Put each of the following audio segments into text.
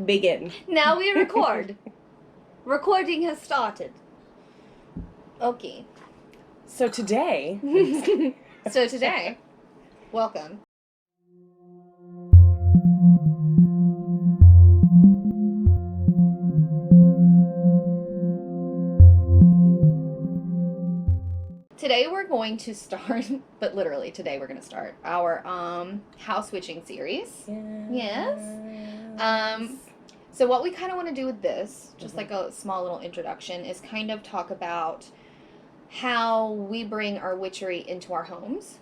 Begin. Now we record. Recording has started. Okay. So today, So today, welcome. Today we're going to start, but literally today we're going to start our house switching series. Yes. So what we kind of want to do with this, just like a small little introduction, is kind of talk about how we bring our witchery into our homes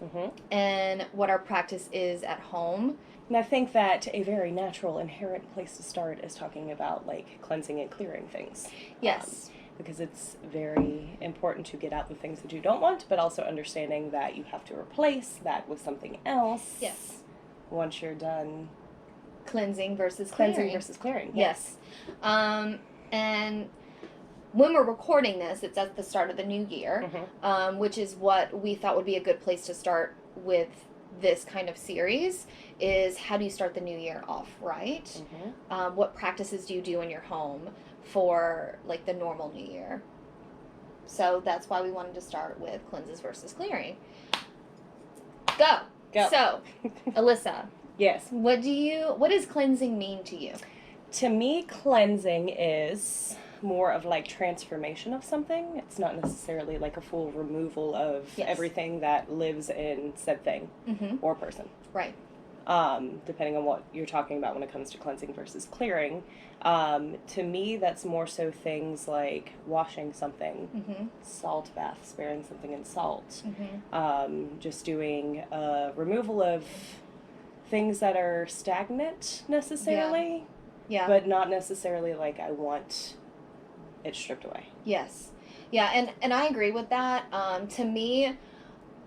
and what our practice is at home. And I think that a very natural, inherent place to start is talking about like cleansing and clearing things. Yes. Because it's very important to get out the things that you don't want, but also understanding that you have to replace that with something else. Yes. Once you're done. Cleansing versus clearing. Yes. And when we're recording this, it's at the start of the new year, which is what we thought would be a good place to start with this kind of series, is how do you start the new year off right? What practices do you do in your home for like the normal new year? So that's why we wanted to start with cleanses versus clearing. Go. So, Alyssa. Yes. What does cleansing mean to you? To me, cleansing is more of like transformation of something. It's not necessarily like a full removal of everything that lives in said thing or person. Right. Depending on what you're talking about when it comes to cleansing versus clearing. To me, that's more so things like washing something, salt bath, sparing something in salt, just doing a removal of things that are stagnant necessarily, but not necessarily like I want it stripped away. Yes. Yeah, and I agree with that. To me,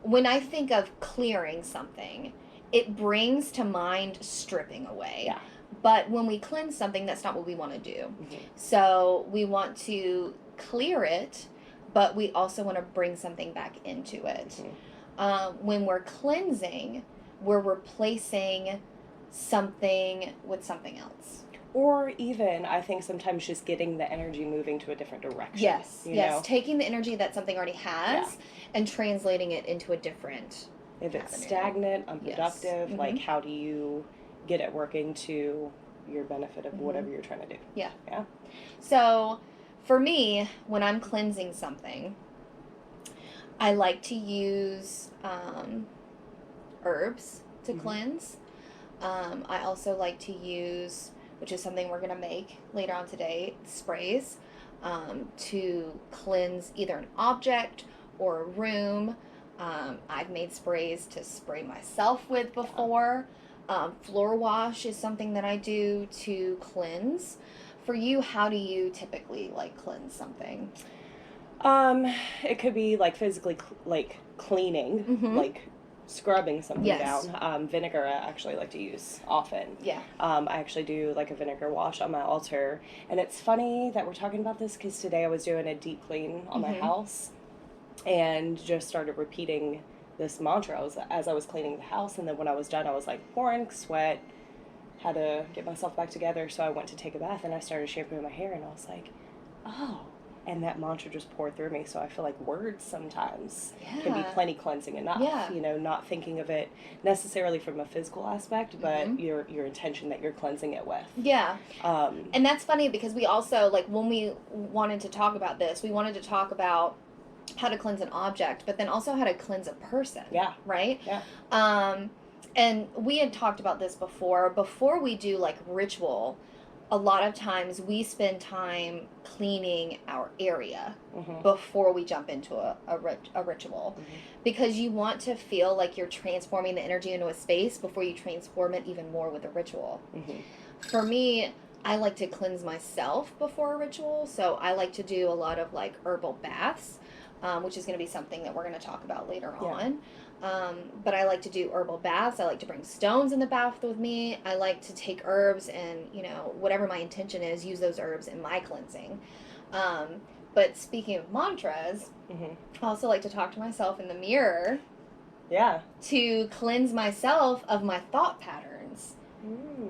when I think of clearing something, it brings to mind stripping away. Yeah. But when we cleanse something, that's not what we want to do. So we want to clear it, but we also want to bring something back into it. When we're cleansing, we're replacing something with something else. Or even, I think sometimes just getting the energy moving to a different direction. Yes, you know? Taking the energy that something already has and translating it into a different If it's stagnant, unproductive, like how do you get it working to your benefit of whatever you're trying to do? Yeah. Yeah. So, for me, when I'm cleansing something, I like to use herbs to cleanse. I also like to use, which is something we're going to make later on today, sprays to cleanse either an object or a room. I've made sprays to spray myself with before. Floor wash is something that I do to cleanse. For you, how do you typically like cleanse something? It could be like physically like cleaning, like scrubbing something down. Vinegar I actually like to use often. Yeah. I actually do like a vinegar wash on my altar. And it's funny that we're talking about this because today I was doing a deep clean on my house and just started repeating this mantra as I was cleaning the house. And then when I was done, I was like pouring sweat, had to get myself back together. So I went to take a bath and I started shampooing my hair and I was like, oh. And that mantra just poured through me. So I feel like words sometimes can be plenty cleansing enough. Yeah. You know, not thinking of it necessarily from a physical aspect, but your intention that you're cleansing it with. Yeah. And that's funny because we also, like, when we wanted to talk about this, we wanted to talk about how to cleanse an object, but then also how to cleanse a person. Yeah. Right? Yeah. And we had talked about this before. Before we do, like, ritual, a lot of times we spend time cleaning our area before we jump into a ritual. Because you want to feel like you're transforming the energy into a space before you transform it even more with a ritual. For me, I like to cleanse myself before a ritual, so I like to do a lot of like herbal baths, which is going to be something that we're going to talk about later on. But I like to do herbal baths. I like to bring stones in the bath with me. I like to take herbs and, you know, whatever my intention is, use those herbs in my cleansing. But speaking of mantras, I also like to talk to myself in the mirror. Yeah. To cleanse myself of my thought patterns.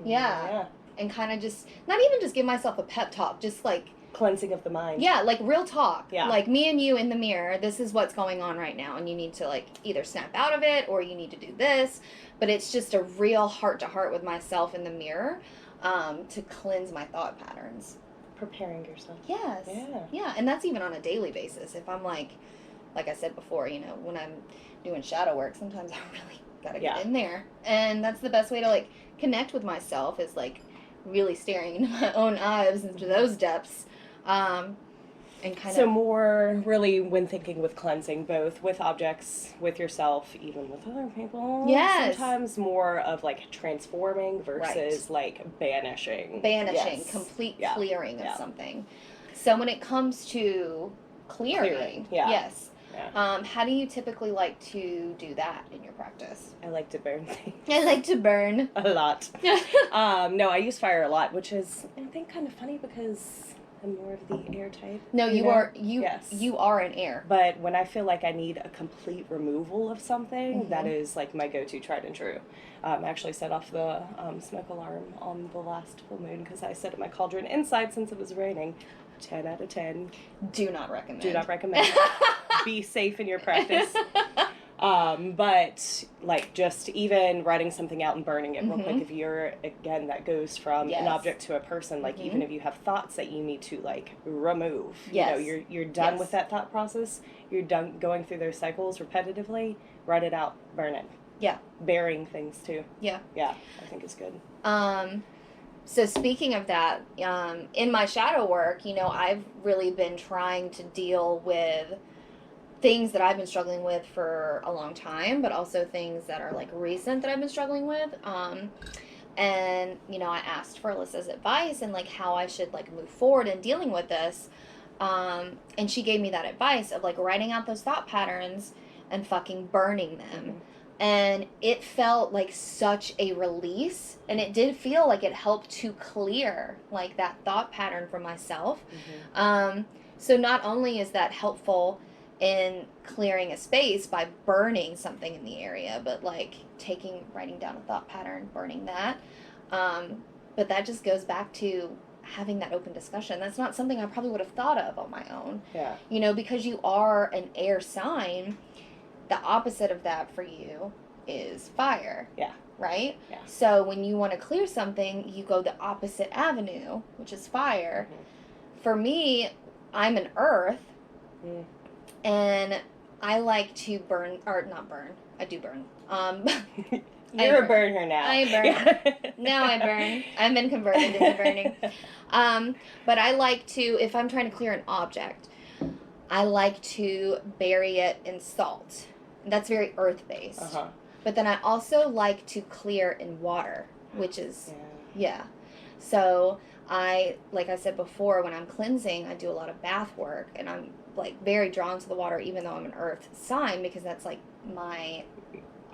Yeah. and kind of just, not even just give myself a pep talk, just like, Cleansing of the mind. yeah, like real talk. Yeah. Like me and you in the mirror, this is what's going on right now. And you need to like either snap out of it or you need to do this. But it's just a real heart to heart with myself in the mirror to cleanse my thought patterns. Preparing yourself. Yes. Yeah. Yeah. And that's even on a daily basis. If I'm like I said before, you know, when I'm doing shadow work, sometimes I really gotta get in there. And that's the best way to like connect with myself is like really staring into my own eyes into those depths. And kind so of more really when thinking with cleansing, both with objects, with yourself, even with other people. Yes. Sometimes more of like transforming versus like banishing. Banishing, complete clearing of something. So when it comes to clearing. Yes. Yeah. How do you typically like to do that in your practice? I like to burn things. I like to burn. A lot. No, I use fire a lot, which is, I think, kind of funny because I'm more of the air type. No, you are an air. But when I feel like I need a complete removal of something, that is like my go-to tried and true. I actually set off the smoke alarm on the last full moon because I set up my cauldron inside since it was raining. 10 out of 10. Do not recommend. Do not recommend. Be safe in your practice. But like just even writing something out and burning it real quick, if you're, again, that goes from an object to a person, like even if you have thoughts that you need to like remove, you know, you're done with that thought process, you're done going through those cycles repetitively, write it out, burn it. Yeah. Burying things too. Yeah. Yeah, I think it's good. So speaking of that, in my shadow work, you know, I've really been trying to deal with things that I've been struggling with for a long time, but also things that are like recent that I've been struggling with. And, you know, I asked for Alyssa's advice and like how I should like move forward in dealing with this. And she gave me that advice of like writing out those thought patterns and fucking burning them. And it felt like such a release, and it did feel like it helped to clear like that thought pattern for myself. So not only is that helpful in clearing a space by burning something in the area, but like writing down a thought pattern, burning that. But that just goes back to having that open discussion. That's not something I probably would have thought of on my own. Yeah. You know, because you are an air sign, the opposite of that for you is fire. Yeah. Right? Yeah. So when you want to clear something, you go the opposite avenue, which is fire. For me, I'm an earth, and I like to burn, or not burn. I do burn. You're a burner now. I burn. Now I burn. I've been converted into burning. But I like to, if I'm trying to clear an object, I like to bury it in salt. That's very earth-based. But then I also like to clear in water, which is, So like I said before, when I'm cleansing, I do a lot of bath work, and I'm like very drawn to the water, even though I'm an earth sign, because that's like my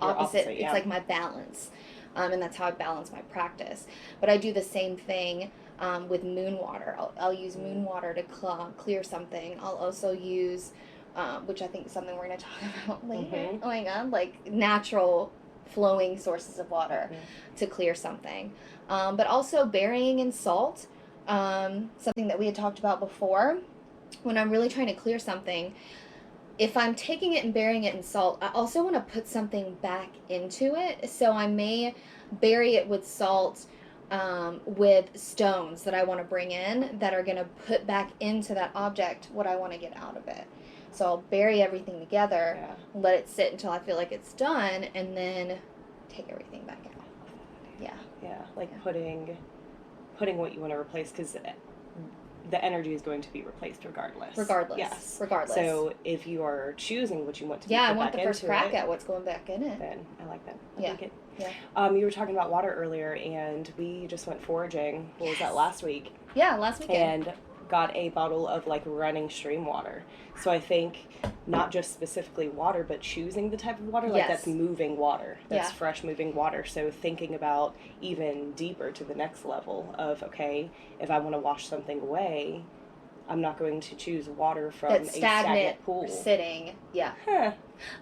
opposite. It's like my balance. And that's how I balance my practice. But I do the same thing with moon water. I'll use moon water to clear something. I'll also use, which I think is something we're going to talk about later. Oh my God, like natural flowing sources of water to clear something. But also burying in salt, something that we had talked about before. When I'm really trying to clear something, if I'm taking it and burying it in salt, I also want to put something back into it. So I may bury it with salt, with stones that I want to bring in that are going to put back into that object what I want to get out of it. So I'll bury everything together, let it sit until I feel like it's done, and then take everything back out. Putting what you want to replace, because the energy is going to be replaced regardless. Yes. Regardless. So if you are choosing what you want to be I put want back the first into crack it, at what's going back in it. Then I like that. I like it. Yeah. You were talking about water earlier, and we just went foraging. What was that, last week? Yeah, last weekend. And got a bottle of like running stream water. So I think not just specifically water, but choosing the type of water, like that's moving water, that's fresh moving water. So thinking about even deeper to the next level of, okay, if I want to wash something away, I'm not going to choose water from That's a stagnant pool. sitting. Yeah. Huh.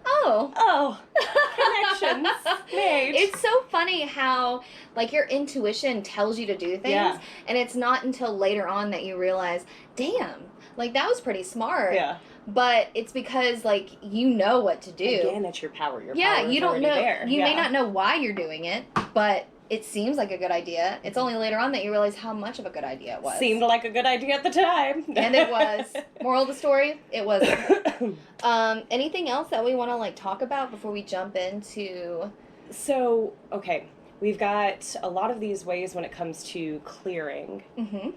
Oh. Connections made. It's so funny how, like, your intuition tells you to do things, Yeah. and it's not until later on that you realize, damn, like, that was pretty smart. Yeah. But it's because, like, you know what to do. Again, it's your power. Your Yeah, power is you don't already know. there. You yeah. may not know why you're doing it, but it seems like a good idea. It's only later on that you realize how much of a good idea it was. Seemed like a good idea at the time. And it was. Moral of the story, it wasn't. Anything else that we want to, like, talk about before we jump into... So, okay, we've got a lot of these ways when it comes to clearing. Mm-hmm.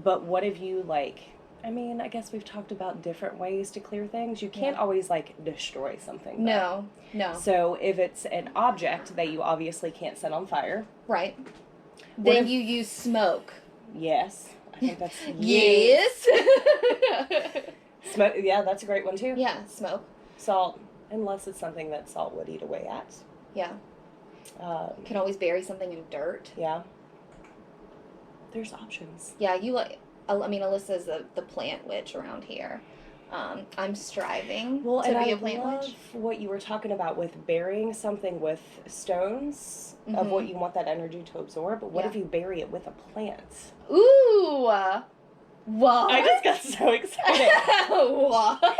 But what if you, like... I mean, I guess we've talked about different ways to clear things. You can't always, like, destroy something. No. So if it's an object that you obviously can't set on fire. Right. What Then if- you use smoke. Yes. I think that's... Yes. Smoke, yeah, that's a great one, too. Yeah, smoke. Salt, unless it's something that salt would eat away at. Yeah. Can always bury something in dirt. Yeah. There's options. Yeah, you like... I mean, Alyssa's the plant witch around here. I'm striving Well, to and be I a plant love witch. what you were talking about with burying something with stones of what you want that energy to absorb. But what if you bury it with a plant? Ooh! What? I just got so excited. What?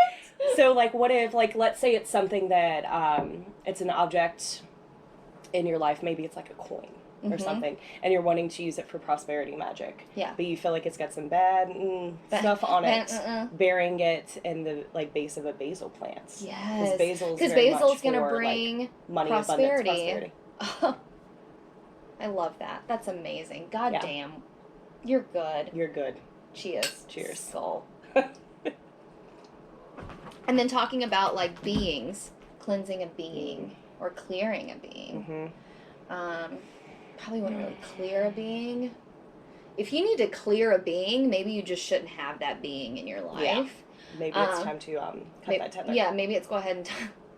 So, like, what if, like, let's say it's something that, it's an object in your life, maybe it's like a coin or something, and you're wanting to use it for prosperity magic. Yeah. But you feel like it's got some bad stuff on it. Burying it in the, like, base of a basil plant. Yes. Because Because very basil's much going to for, bring like, money, prosperity. abundance, prosperity. I love that. That's amazing. God Yeah. damn. You're good. You're good. Cheers. Cheers. Skull. And then talking about, like, beings, cleansing a being or clearing a being. Probably wouldn't really clear a being. If you need to clear a being, maybe you just shouldn't have that being in your life. Yeah. Maybe it's time to cut that tether. Yeah, maybe it's go ahead and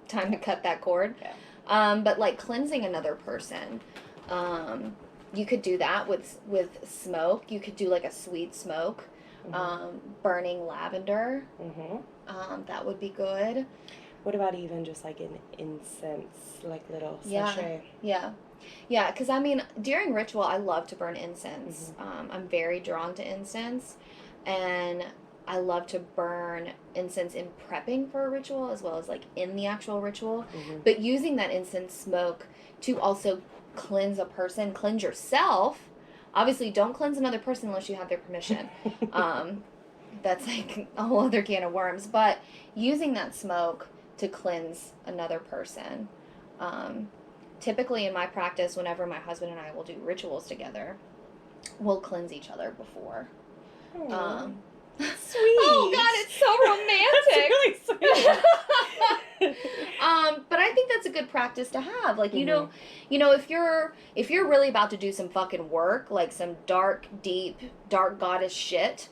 time to cut that cord. Yeah. But like cleansing another person, you could do that with smoke. You could do like a sweet smoke, burning lavender. That would be good. What about even just like an incense, like little sachet? Yeah, because I mean, during ritual, I love to burn incense. I'm very drawn to incense, and I love to burn incense in prepping for a ritual as well as like in the actual ritual. But using that incense smoke to also cleanse a person, cleanse yourself. Obviously, don't cleanse another person unless you have their permission. That's like a whole other can of worms. But using that smoke to cleanse another person. Typically in my practice, whenever my husband and I will do rituals together, we'll cleanse each other before. Sweet. Oh God, it's so romantic. That's really sweet. But I think that's a good practice to have. Like, you know, if you're really about to do some fucking work, like some dark, deep, dark goddess shit,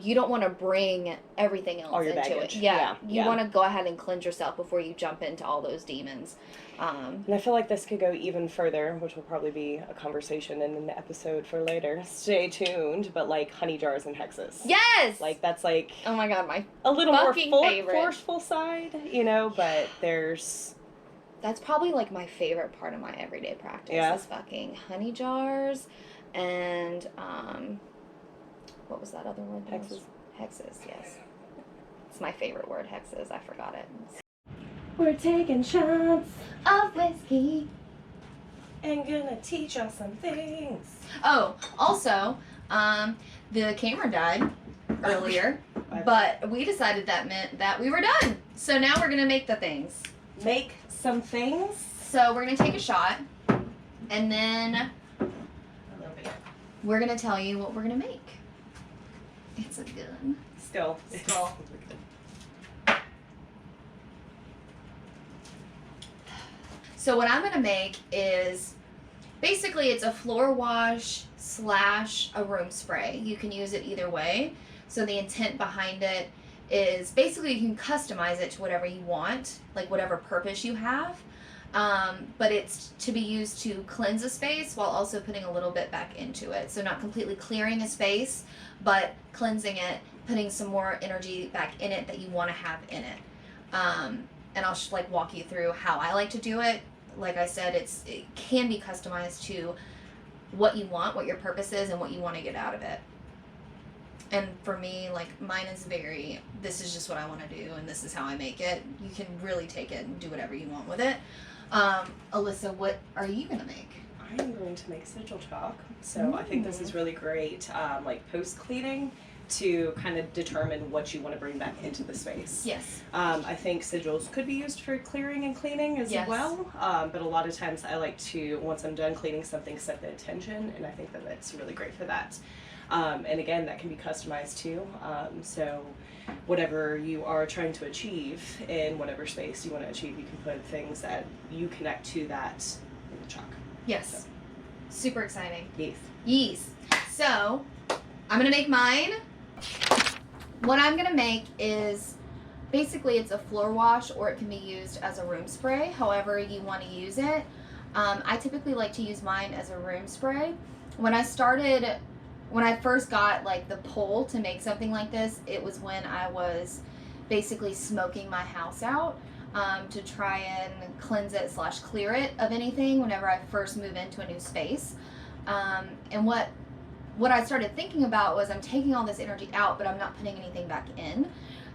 you don't want to bring everything else all your into baggage. it. You want to go ahead and cleanse yourself before you jump into all those demons. And I feel like this could go even further, which will probably be a conversation in an episode for later. Stay tuned. But like honey jars and hexes. Yes. Like that's like oh my God, my a little more favorite. forceful side, you know. But there's that's probably like my favorite part of my everyday practice. Is fucking honey jars, and what was that other word? Hexes. Hexes, yes. It's my favorite word, hexes. I forgot it. We're taking shots Of whiskey. and gonna teach us some things. Oh, also, the camera died earlier, but we decided that meant that we were done. So now we're gonna make the things. Make some things. So we're gonna take a shot, and then we're gonna tell you what we're gonna make. It's a gun. Still. So what I'm gonna make is basically it's a floor wash / a room spray. You can use it either way. So the intent behind it is basically you can customize it to whatever you want, like whatever purpose you have. But it's to be used to cleanse a space while also putting a little bit back into it. So not completely clearing a space, but cleansing it putting some more energy back in it that you want to have in it. And I'll like walk you through how I like to do it. Like I said, it can be customized to what you want, what your purpose is, and what you want to get out of it. And for me, like, mine is very, this is just what I want to do, and this is how I make it. You can really take it and do whatever you want with it. Alyssa, what are you going to make? I'm going to make sigil chalk. So I think this is really great, like post-cleaning, to kind of determine what you want to bring back into the space. Yes. I think sigils could be used for clearing and cleaning as well, but a lot of times I like to, once I'm done cleaning something, set the intention, and I think that that's really great for that. And again, that can be customized too. So whatever you are trying to achieve in whatever space you want to achieve, you can put things that you connect to that in the chalk. Yes. So. Super exciting. Yes. Yes. So, I'm going to make mine. What I'm going to make is, basically it's a floor wash, or it can be used as a room spray, however you want to use it. I typically like to use mine as a room spray. When I first got like the pull to make something like this, it was when I was basically smoking my house out to try and cleanse it / clear it of anything whenever I first move into a new space. And what I started thinking about was, I'm taking all this energy out, but I'm not putting anything back in.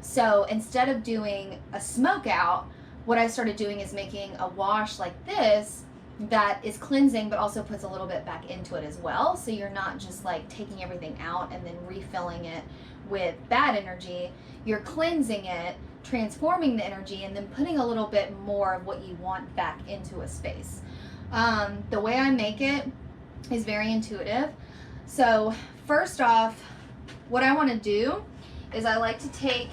So instead of doing a smoke out, what I started doing is making a wash like this that is cleansing, but also puts a little bit back into it as well. So you're not just like taking everything out and then refilling it with bad energy. You're cleansing it, transforming the energy, and then putting a little bit more of what you want back into a space. The way I make it is very intuitive. So first off, what I want to do is I like to take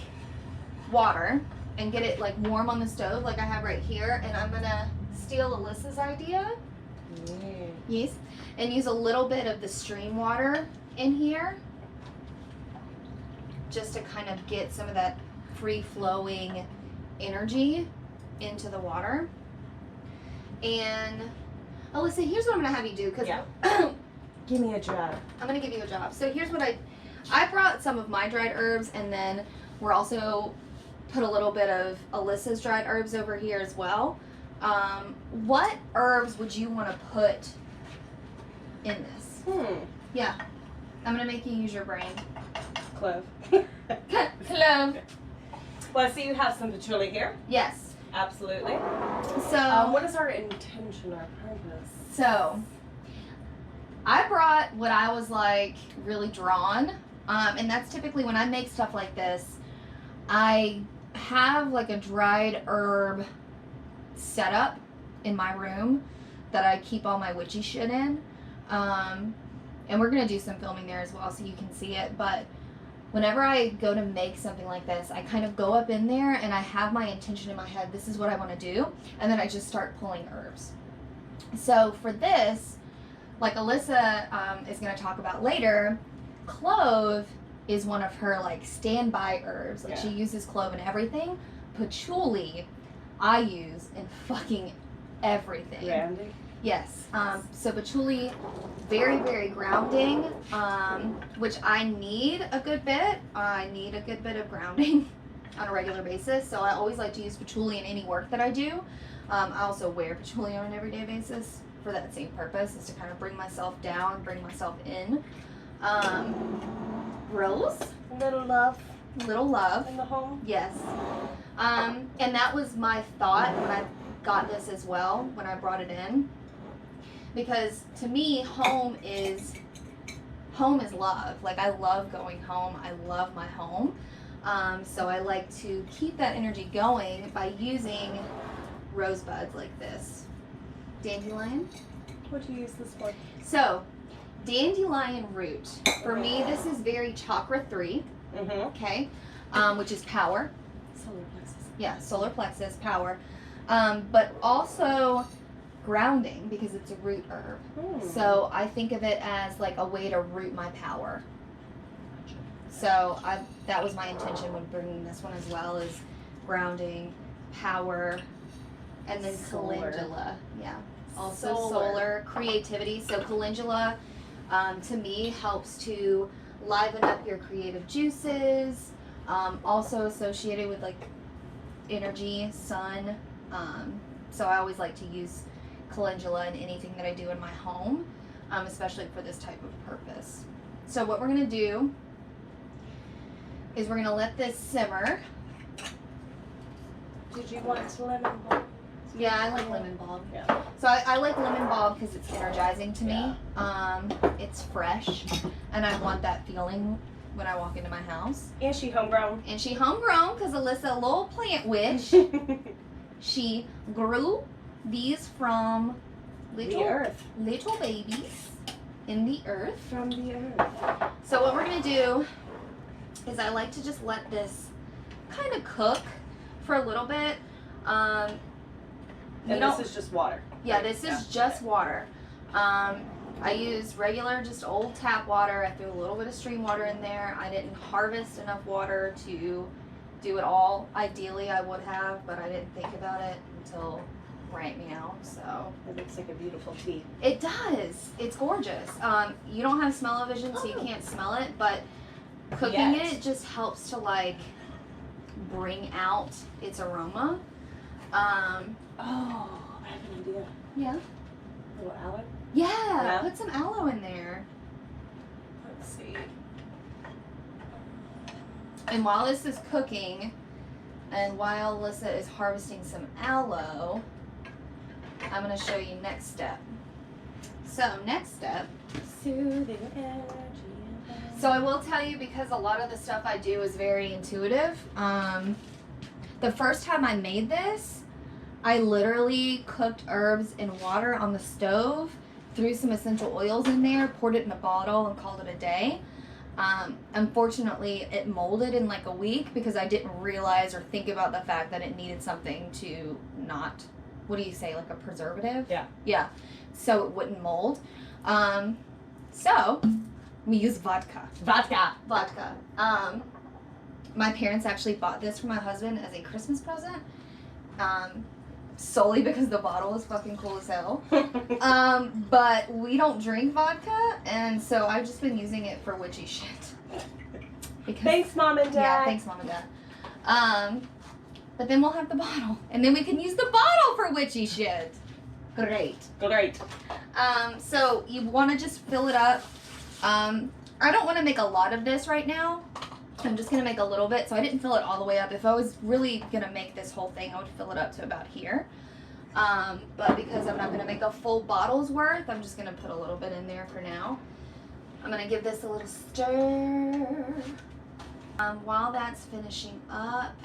water and get it like warm on the stove like I have right here, and I'm gonna steal Alyssa's idea. Yes, and use a little bit of the stream water in here just to kind of get some of that free flowing energy into the water. And Alyssa, here's what I'm gonna have you do, because Give me a job. I'm gonna give you a job. So here's what I brought some of my dried herbs, and then we're also put a little bit of Alyssa's dried herbs over here as well. What herbs would you want to put in this? Yeah, I'm gonna make you use your brain. Clove. Clove. Well, I see you have some patchouli here. Yes. Absolutely. So what is our intention, our purpose? So I brought what I was like really drawn, and that's typically when I make stuff like this, I have like a dried herb setup in my room that I keep all my witchy shit in, and we're gonna do some filming there as well so you can see it. But whenever I go to make something like this, I kind of go up in there and I have my intention in my head, this is what I want to do, and then I just start pulling herbs. So for this, like Alyssa is going to talk about later, clove is one of her like standby herbs. Like she uses clove in everything. Patchouli, I use in fucking everything. Grounding? Yes. So patchouli, very, very grounding, which I need a good bit. I need a good bit of grounding on a regular basis. So I always like to use patchouli in any work that I do. I also wear patchouli on an everyday basis for that same purpose, is to kind of bring myself down, bring myself in. Rose. Little love. Little love. In the home. Yes. And that was my thought when I got this as well, when I brought it in. Because to me, home is love. Like, I love going home. I love my home. So I like to keep that energy going by using rosebuds like this. Dandelion. What do you use this for? So, dandelion root. For me, this is very chakra 3. Okay. Which is power. Solar plexus. Yeah, solar plexus, power. But also grounding, because it's a root herb. So I think of it as like a way to root my power. So that was my intention when bringing this one as well, is grounding, power, and then calendula. Yeah. Also solar creativity. So calendula, to me, helps to liven up your creative juices. Also associated with like energy, sun. So I always like to use calendula in anything that I do in my home, especially for this type of purpose. So what we're gonna do is we're gonna let this simmer. Did you want lemon balm? Yeah, I like lemon balm. Yeah. So I like lemon balm because it's energizing to me. It's fresh, and I want that feeling when I walk into my house. And she homegrown. And she homegrown because Alyssa, a little plant witch, she grew these from The earth. little babies in the earth. From the earth. So what we're gonna do is I like to just let this kind of cook for a little bit. And this is just water. Yeah, this is just water. I use regular, just old tap water. I threw a little bit of stream water in there. I didn't harvest enough water to do it all. Ideally, I would have, but I didn't think about it until right now. So It looks like a beautiful tea. it does. It's gorgeous. You don't have smell-o-vision, so you can't smell it, but cooking Yet. it just helps to like bring out its aroma. Oh, I have an idea. Yeah. A little aloe. Yeah, Yeah. put some aloe in there. Let's see. And while this is cooking, and while Alyssa is harvesting some aloe, I'm going to show you next step. So, next step. Soothing energy. So, I will tell you, because a lot of the stuff I do is very intuitive. The first time I made this, I literally cooked herbs in water on the stove, threw some essential oils in there, poured it in a bottle, and called it a day. Unfortunately, it molded in like a week because I didn't realize or think about the fact that it needed something to not, what do you say, like a preservative? Yeah. Yeah, so it wouldn't mold. So we use vodka. Vodka. Vodka. My parents actually bought this for my husband as a Christmas present. Solely because the bottle is fucking cool as hell. But we don't drink vodka, and so I've just been using it for witchy shit. Because, Thanks, Mom and Dad. yeah, thanks, Mom and Dad. But then we'll have the bottle, and then we can use the bottle for witchy shit. Great. Great. So you want to just fill it up. I don't want to make a lot of this right now. I'm just going to make a little bit, so I didn't fill it all the way up. If I was really going to make this whole thing, I would fill it up to about here. But because I'm not going to make a full bottle's worth, I'm just going to put a little bit in there for now. I'm going to give this a little stir. While that's finishing up,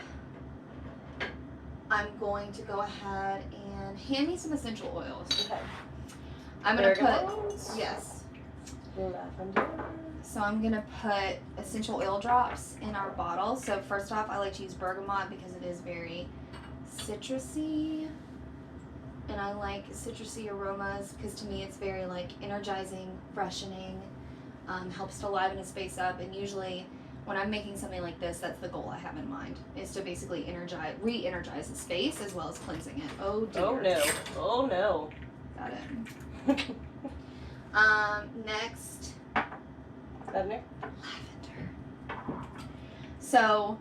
I'm going to go ahead and hand me some essential oils. Okay. I'm going to put, Bergamotes. yes. Lavender. So I'm going to put essential oil drops in our bottle. So first off, I like to use bergamot because it is very citrusy. And I like citrusy aromas because to me it's very like energizing, freshening, helps to liven a space up. And usually when I'm making something like this, that's the goal I have in mind, is to basically re-energize the space as well as cleansing it. Oh dear. Oh no. Oh no. Got it. Next, Lavender. lavender. So,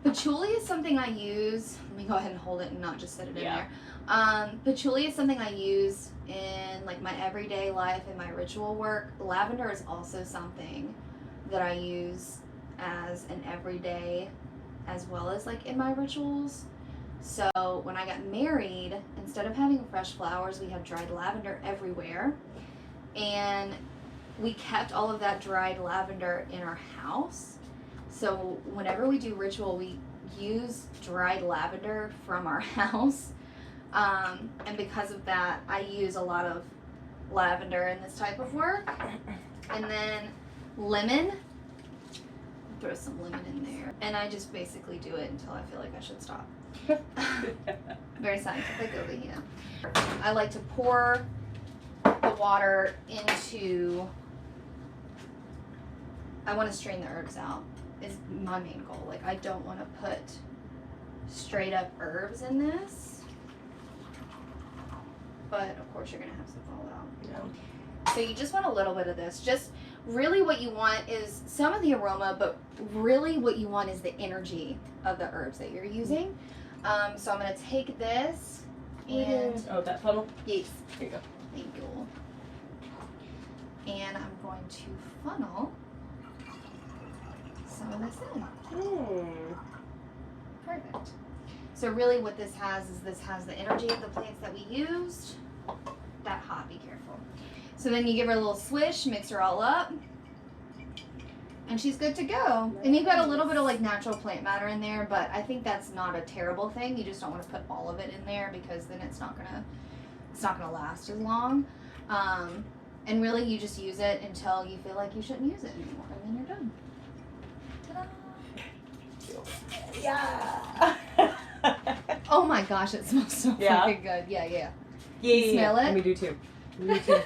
patchouli is something I use. Let me go ahead and hold it and not just set it in there. Patchouli is something I use in like my everyday life and my ritual work. Lavender is also something that I use as an everyday as well as like in my rituals. So when I got married, instead of having fresh flowers, we have dried lavender everywhere. And we kept all of that dried lavender in our house. So whenever we do ritual, we use dried lavender from our house. And because of that, I use a lot of lavender in this type of work. And then lemon. Throw some lemon in there. And I just basically do it until I feel like I should stop. Very scientific over here. I like to pour the water into, I want to strain the herbs out is my main goal. Like I don't want to put straight up herbs in this, but of course you're going to have some fall out. No. So you just want a little bit of this. Just really what you want is some of the aroma, but really what you want is the energy of the herbs that you're using. So I'm going to take this and... Oh, that funnel? Yes. Here you go. Thank you. And I'm going to funnel some of this in. Perfect. So really what this has is this has the energy of the plants that we used. That hot, be careful. So then you give her a little swish, mix her all up, and she's good to go. Nice. And you've got a little bit of like natural plant matter in there, but I think that's not a terrible thing. You just don't want to put all of it in there because then it's not gonna last as long. And really you just use it until you feel like you shouldn't use it anymore, and then you're done. Ta-da! Yeah. Oh my gosh, it smells so fucking good. Yeah. Yeah. You smell it? Me do too. Me too.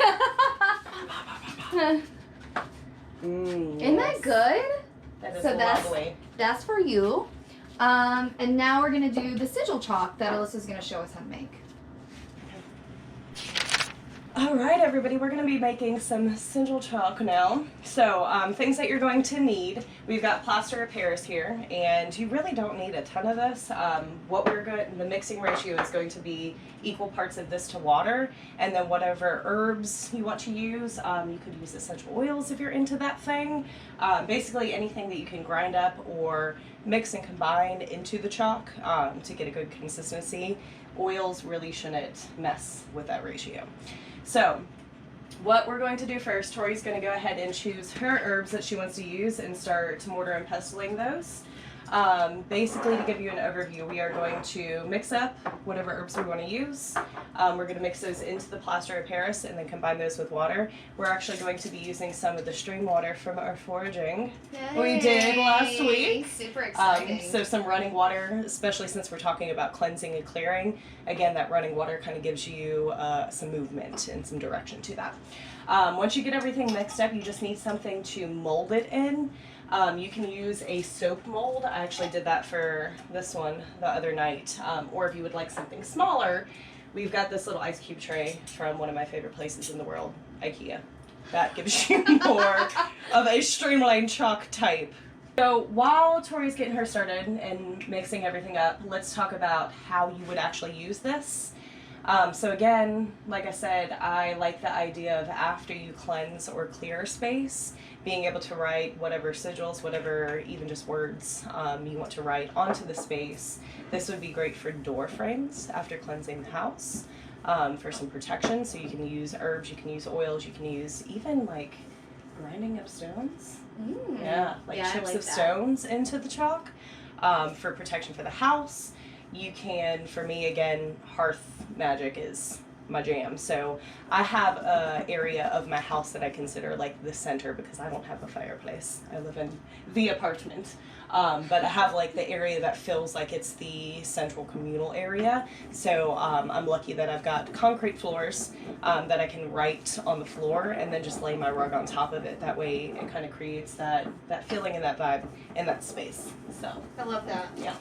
Isn't that good? That is so lovely. That's for you. And now we're gonna do the sigil chalk that Alyssa's gonna show us how to make. All right, everybody, we're going to be making some sigil chalk now. So things that you're going to need, we've got plaster of Paris here, and you really don't need a ton of this. The mixing ratio is going to be equal parts of this to water, and then whatever herbs you want to use, you could use essential oils if you're into that thing. Basically anything that you can grind up or mix and combine into the chalk to get a good consistency. Oils really shouldn't mess with that ratio. So, what we're going to do first, Tori's going to go ahead and choose her herbs that she wants to use and start mortar and pestling those. Basically, to give you an overview, we are going to mix up whatever herbs we want to use. We're going to mix those into the plaster of Paris and then combine those with water. We're actually going to be using some of the stream water from our foraging we did last week. Super exciting. So some running water, especially since we're talking about cleansing and clearing. Again, that running water kind of gives you some movement and some direction to that. Once you get everything mixed up, you just need something to mold it in. You can use a soap mold. I actually did that for this one the other night. Or if you would like something smaller, we've got this little ice cube tray from one of my favorite places in the world, IKEA. That gives you more of a streamlined chalk type. So while Tori's getting her started and mixing everything up, let's talk about how you would actually use this. So again, like I said, I like the idea of after you cleanse or clear space, being able to write whatever sigils, whatever even just words you want to write onto the space. This would be great for door frames after cleansing the house, for some protection. So you can use herbs, you can use oils, you can use even like grinding up stones. Yeah, chips of stones into the chalk for protection for the house. You can, for me again, hearth magic is my jam. So I have a area of my house that I consider like the center because I don't have a fireplace. I live in the apartment. But I have like the area that feels like it's the central communal area. So I'm lucky that I've got concrete floors that I can write on the floor and then just lay my rug on top of it. That way it kind of creates that feeling and that vibe in that space. So I love that. Yeah.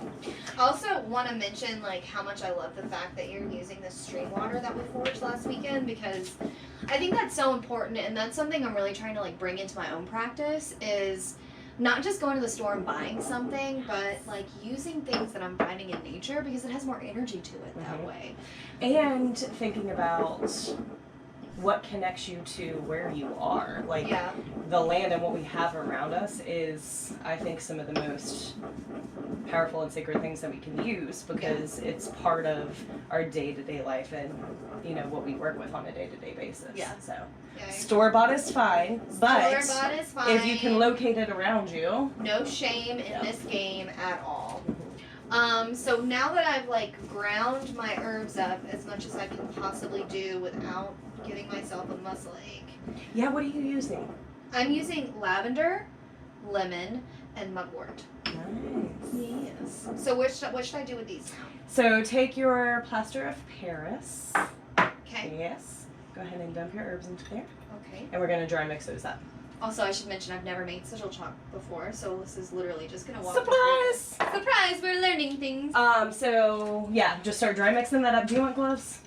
I also want to mention like how much I love the fact that you're using the stream water that we foraged last weekend, because I think that's so important, and that's something I'm really trying to like bring into my own practice is not just going to the store and buying something, but like using things that I'm finding in nature because it has more energy to it that way. And thinking about what connects you to where you are. Like the land and what we have around us is, I think, some of the most powerful and sacred things that we can use because it's part of our day-to-day life and, you know, what we work with on a day-to-day basis. Yeah. So store-bought is fine, but store-bought is fine. If you can locate it around you. No shame in this game at all. So now that I've like ground my herbs up as much as I can possibly do without getting myself a muscle ache. Yeah, what are you using? I'm using lavender, lemon, and mugwort. Nice. Yes. So what should I do with these now? So take your plaster of Paris. Okay. Yes. Go ahead and dump your herbs into there. Okay. And we're going to dry mix those up. Also, I should mention I've never made sigil chalk before, so this is literally just gonna walk. Surprise! Surprise! We're learning things. So yeah, just start dry mixing that up. Do you want gloves?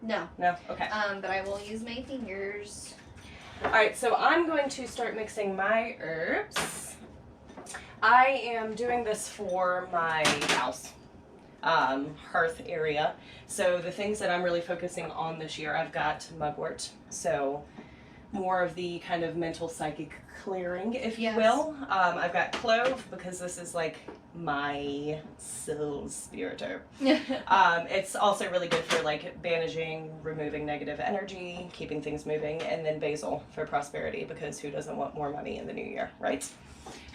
No. No. Okay. But I will use my fingers. Alright, so I'm going to start mixing my herbs. I am doing this for my house, hearth area. So the things that I'm really focusing on this year, I've got mugwort. So more of the kind of mental psychic clearing, if you will. I've got clove because this is like my soul spirit herb. It's also really good for like bandaging, removing negative energy, keeping things moving, and then basil for prosperity because who doesn't want more money in the new year, right?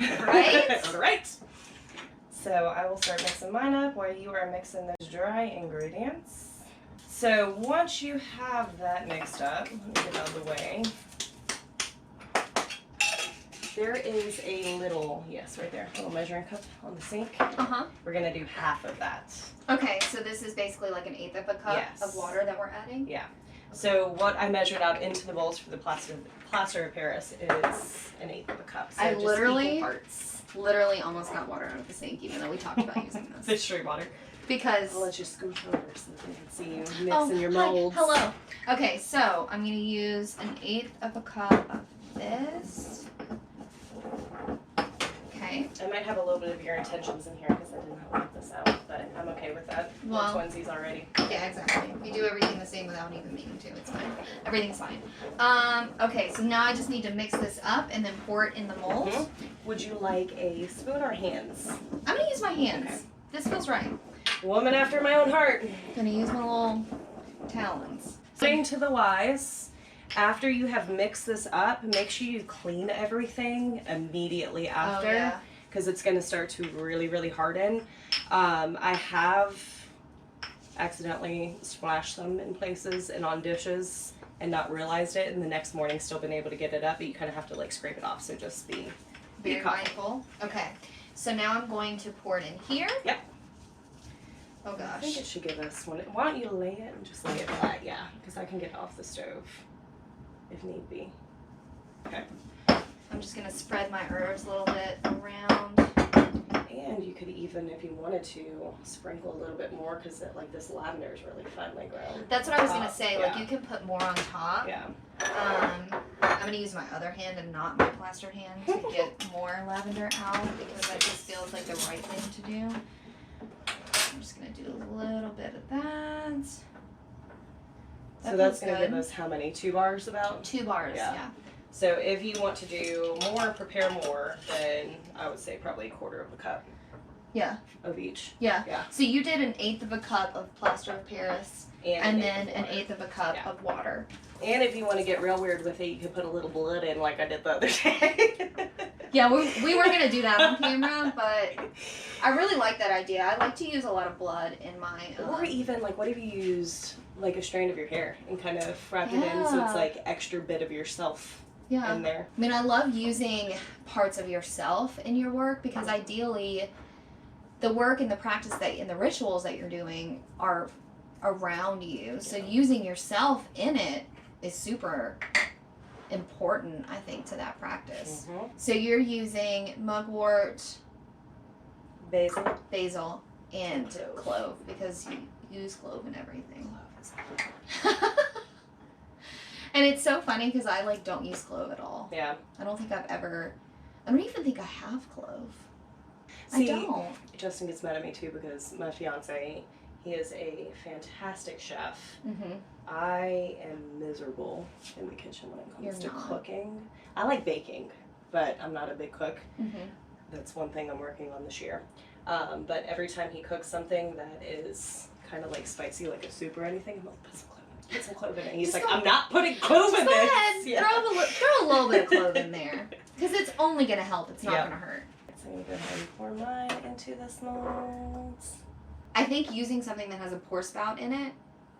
Right? Right. So I will start mixing mine up while you are mixing those dry ingredients. So once you have that mixed up, let me get out of the way. There is a little, yes, right there, little measuring cup on the sink. Uh-huh. We're gonna do half of that. Okay, so this is basically like 1/8 of a cup of water that we're adding? Yeah. So what I measured out into the bowls for the plaster of Paris is 1/8 of a cup. So I just literally- equal parts. Literally almost got water out of the sink, even though we talked about using this. The straight water. Because... I'll let you scoop over so that they can see you mixing your molds. Hello. Okay, so I'm going to use 1/8 of a cup of this. Okay. I might have a little bit of your intentions in here because I didn't work this out, but I'm okay with that. Well, We're twinsies already. Yeah, exactly. We do everything the same without even meaning to. It's fine. Everything's fine. Okay, so now I just need to mix this up and then pour it in the mold. Mm-hmm. Would you like a spoon or hands? I'm going to use my hands. Okay. This feels right. Woman after my own heart. I'm going to use my little talons. Saying to the wise, after you have mixed this up, make sure you clean everything immediately after, because it's going to start to really, really harden. I have accidentally splashed some in places and on dishes and not realized it, and the next morning still been able to get it up, but you kind of have to like scrape it off, so just be Very mindful. Okay, so now I'm going to pour it in here. Yep. Oh I think it gosh. should give us one. Why don't you lay it and just lay it flat? Yeah, because I can get it off the stove if need be. Okay. I'm just going to spread my herbs a little bit around. And you could even, if you wanted to, sprinkle a little bit more because like this lavender is really finely grown. That's what I was going to say. Like yeah. you can put more on top. Yeah. I'm going to use my other hand and not my plastered hand to get more lavender out because that just feels like the right thing to do. I'm just going to do a little bit of that. So that's going to give us how many? 2 bars about? 2 bars, yeah. So if you want to do more, prepare more, then I would say probably 1/4 of a cup. Yeah. Of each. Yeah. Yeah. So you did 1/8 of a cup of plaster of Paris and then 1/8 of a cup of water. And if you want to get real weird with it, you could put a little blood in like I did the other day. Yeah, we were going to do that on camera, but I really like that idea. I like to use a lot of blood in my... Or even, like, what if you used, like, a strand of your hair and kind of wrapped it in so it's, like, extra bit of yourself in there. I mean, I love using parts of yourself in your work because ideally the work and the practice that and the rituals that you're doing are around you. So using yourself in it is super important, I think, to that practice. Mm-hmm. So you're using mugwort, basil, and clove because you use clove in everything. And it's so funny because I like don't use clove at all. Yeah. I don't even think I have clove. See, I don't. Justin gets mad at me too because my fiance, he is a fantastic chef. Mm-hmm. I am miserable in the kitchen when it comes to You're not. cooking. I like baking, but I'm not a big cook. Mm-hmm. That's one thing I'm working on this year. But every time he cooks something that is kind of like spicy, like a soup or anything, I'm like, put some clove in it. And he's Just like, go- I'm not putting clove in Go this. ahead, Yeah. throw a little bit of clove in there because it's only gonna help. It's not Yeah. gonna hurt. So I'm gonna go ahead and pour mine into this mold. I think using something that has a pour spout in it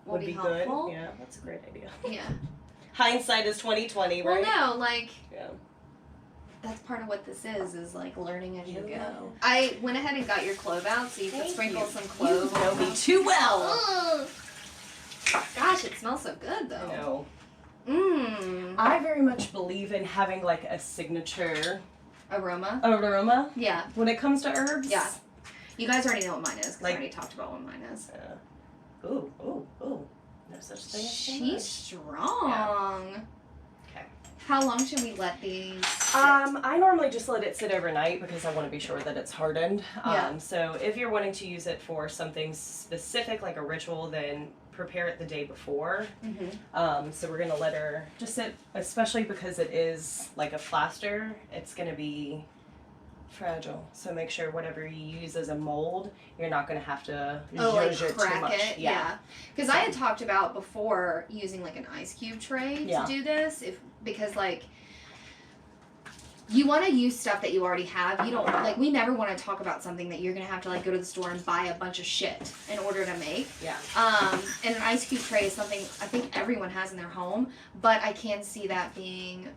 will Would be helpful. good. Yeah, that's a great idea. Yeah. Hindsight is 20/20, right? Well, no, like Yeah. that's part of what this is like learning as you Yeah. go. I went ahead and got your clove out, so you could Thank sprinkle you. some clove. You know me too well. Ugh. Gosh, it smells so good though. I know. Mmm. I very much believe in having like a signature Aroma. aroma Yeah. when it comes to herbs. Yeah. You guys already know what mine is because Like- I already talked about what mine is. Ooh. No such thing as too She's much. strong. Okay. How long should we let these sit? I normally just let it sit overnight because I want to be sure that it's hardened. Yeah. So if you're wanting to use it for something specific like a ritual, then prepare it the day before. So we're gonna let her just sit, especially because it is like a plaster. It's gonna be fragile. So make sure whatever you use as a mold, you're not gonna have to like zhuzh it crack too much. it. Yeah. Because I had talked about before using like an ice cube tray to do this, because like you want to use stuff that you already have. You don't like, we never want to talk about something that you're gonna have to like go to the store and buy a bunch of shit in order to make. Yeah. And an ice cube tray is something I think everyone has in their home, but I can see that being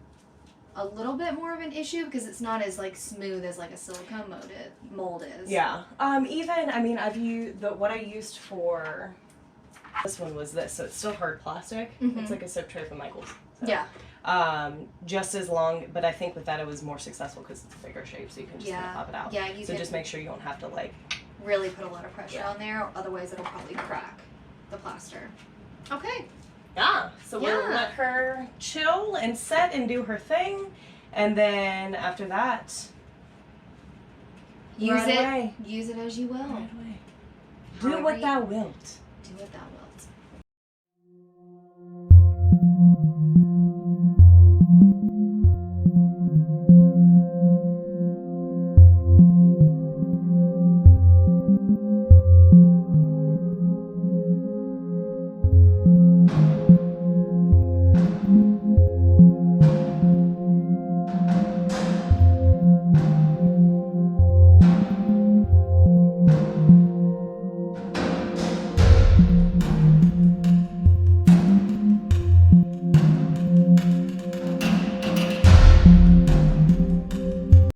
a little bit more of an issue because it's not as like smooth as like a silicone mold is. Yeah. Even I mean what I used for this one was this, so it's still hard plastic. It's like a soap tray from Michaels. So. Yeah. Just as long, but I think with that it was more successful because it's a bigger shape, so you can just kind of pop it out. Yeah, so just make sure you don't have to like really put a lot of pressure on there, otherwise it'll probably crack the plaster. Okay. Yeah. So we'll let her chill and set and do her thing, and then after that, use it as you will. Right away. Do what thou wilt. Do what thou wilt.